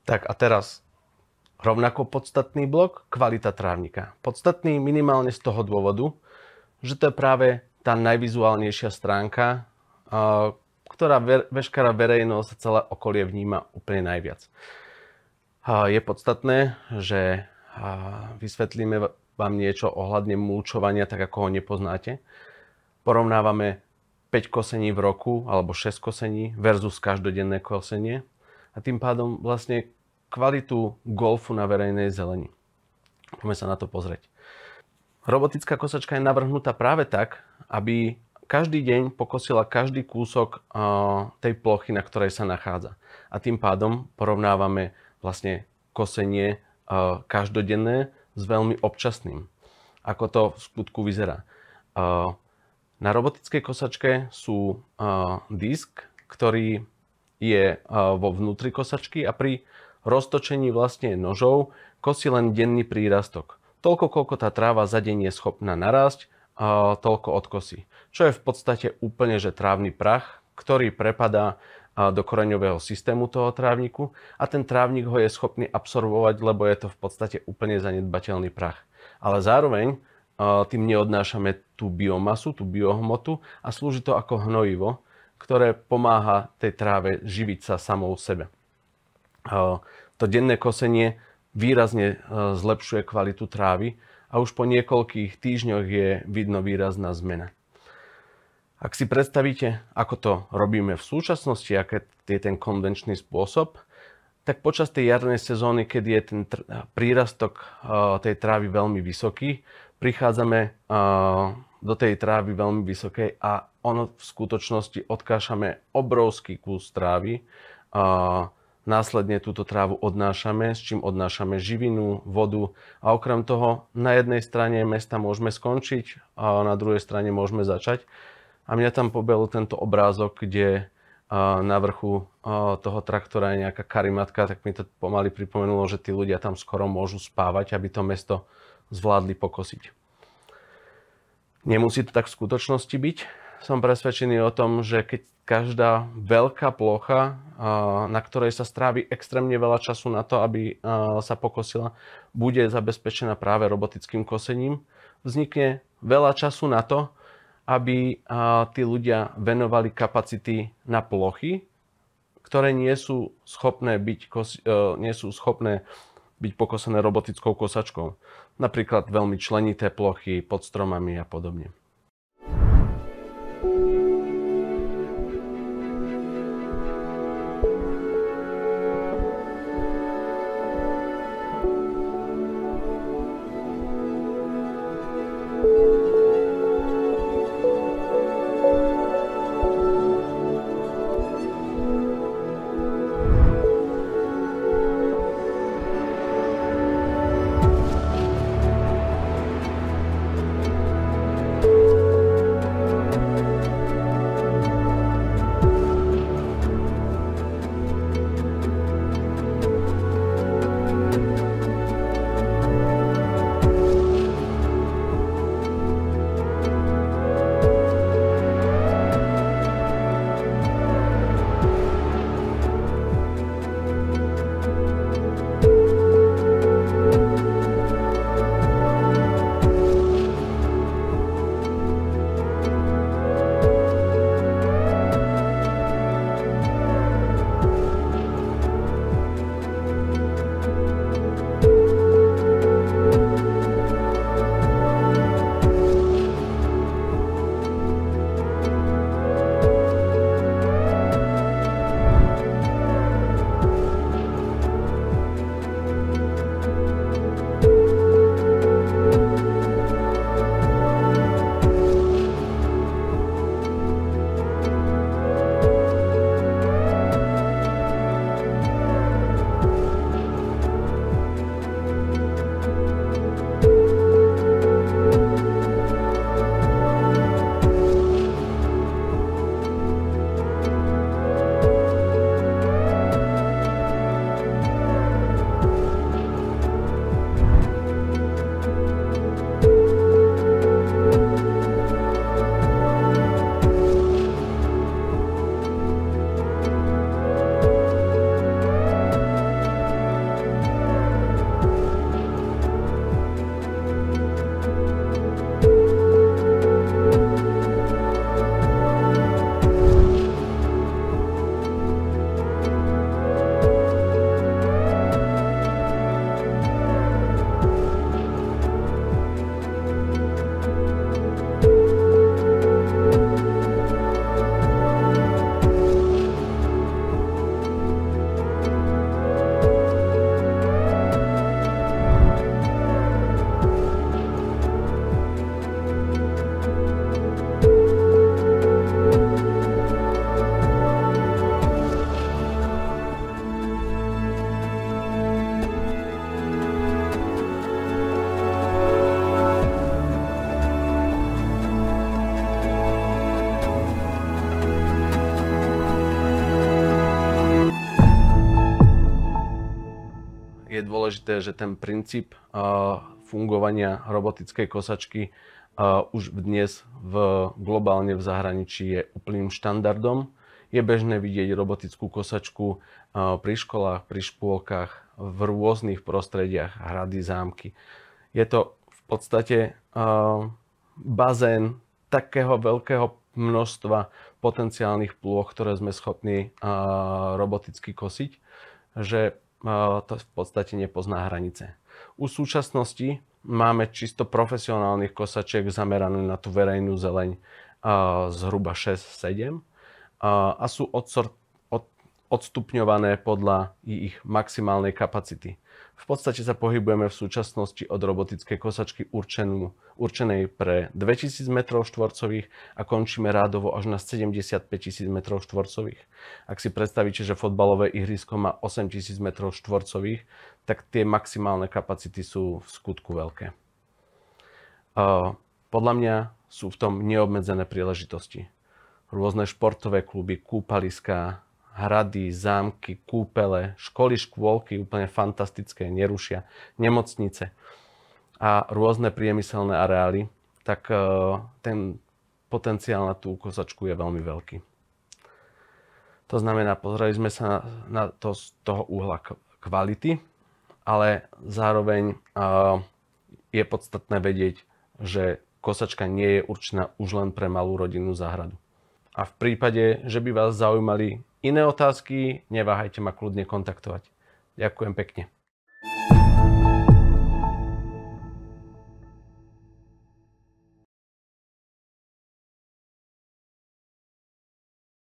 Tak a teraz rovnako podstatný blok, kvalita trávnika. Podstatný minimálne z toho dôvodu, že to je práve tá najvizuálnejšia stránka, ktorá veškerá verejnosť a celé okolie vníma úplne najviac. Je podstatné, že vysvetlíme vám niečo ohľadne mulčovania, tak ako ho nepoznáte. Porovnávame 5 kosení v roku alebo 6 kosení versus každodenné kosenie a tým pádom vlastne kvalitu golfu na verejnej zeleni. Poďme sa na to pozrieť. Robotická kosačka je navrhnutá práve tak, aby každý deň pokosila každý kúsok tej plochy, na ktorej sa nachádza. A tým pádom porovnávame vlastne kosenie každodenné s veľmi občasným. Ako to v skutku vyzerá. Na robotickej kosačke sú disk, ktorý je vo vnútri kosačky a pri roztočení vlastne nožov kosí len denný prírastok. Toľko, koľko tá tráva za deň je schopná narásť, toľko odkosí. Čo je v podstate úplne že trávny prach, ktorý prepadá do koreňového systému toho trávniku a ten trávnik ho je schopný absorbovať, lebo je to v podstate úplne zanedbateľný prach. Ale zároveň tým neodnášame tú biomasu, tú biohmotu a slúži to ako hnojivo, ktoré pomáha tej tráve živiť sa samou sebe. To denné kosenie výrazne zlepšuje kvalitu trávy a už po niekoľkých týždňoch je vidno výrazná zmena. Ak si predstavíte, ako to robíme v súčasnosti, aký je ten konvenčný spôsob, tak počas tej jarnej sezóny, keď je ten prírastok tej trávy veľmi vysoký, prichádzame do tej trávy veľmi vysokej a ono v skutočnosti odkášame obrovský kus trávy. Následne túto trávu odnášame, s čím odnášame živinu, vodu a okrem toho na jednej strane mesta môžeme skončiť a na druhej strane môžeme začať. A mňa tam pobavil tento obrázok, kde na vrchu toho traktora je nejaká karimatka, tak mi to pomaly pripomenulo, že tí ľudia tam skoro môžu spávať, aby to mesto zvládli pokosiť. Nemusí to tak v skutočnosti byť. Som presvedčený o tom, že keď každá veľká plocha, na ktorej sa strávi extrémne veľa času na to, aby sa pokosila, bude zabezpečená práve robotickým kosením, vznikne veľa času na to, aby tí ľudia venovali kapacity na plochy, ktoré nie sú schopné byť pokosené robotickou kosačkou. Napríklad veľmi členité plochy pod stromami a podobne. je dôležité, že ten princíp fungovania robotickej kosačky už dnes globálne v zahraničí je úplným štandardom. Je bežné vidieť robotickú kosačku pri školách, pri škôlkach, v rôznych prostrediach, hrady, zámky. Je to v podstate bazén takého veľkého množstva potenciálnych plôch, ktoré sme schopní roboticky kosiť, že to v podstate nepozná hranice. U súčasnosti máme čisto profesionálnych kosačiek zamerané na tú verejnú zeleň zhruba 6-7 a sú odstupňované podľa ich maximálnej kapacity. V podstate sa pohybujeme v súčasnosti od robotickej kosačky určenej pre 2000 m2 a končíme rádovo až na 75 000 m2. Ak si predstavíte, že fotbalové ihrisko má 8000 m2, tak tie maximálne kapacity sú v skutku veľké. Podľa mňa sú v tom neobmedzené príležitosti. Rôzne športové kluby, kúpaliská, hrady, zámky, kúpele, školy, škôlky, úplne fantastické, nerušia, nemocnice a rôzne priemyselné areály, tak ten potenciál na tú kosačku je veľmi veľký. To znamená, pozreli sme sa na to z toho uhla kvality, ale zároveň je podstatné vedieť, že kosačka nie je určená už len pre malú rodinnú záhradu. A v prípade, že by vás zaujímali iné otázky, neváhajte ma kľudne kontaktovať. Ďakujem pekne.